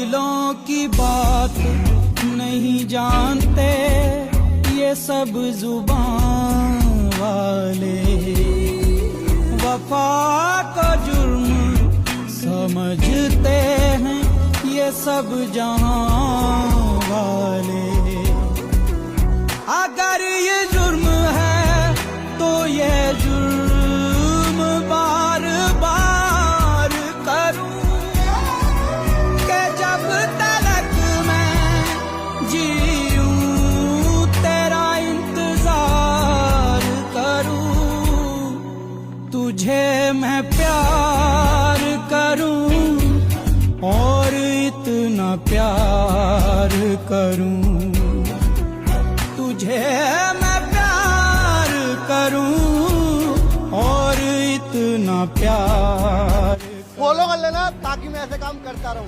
दिलों की बात नहीं जानते ये सब जुबान वाले, वफा को जुर्म समझते हैं ये सब जहां वाले। अगर ये जुर्म है तो ये जुर्म बार बार करूं कि जब तलक मैं जीऊं तेरा इंतजार करूं। तुझे मैं प्यार करूं और इतना प्यार करूं, तुझे मैं प्यार करूं और इतना प्यार। फॉलो कर लेना ताकि मैं ऐसे काम करता रहूं।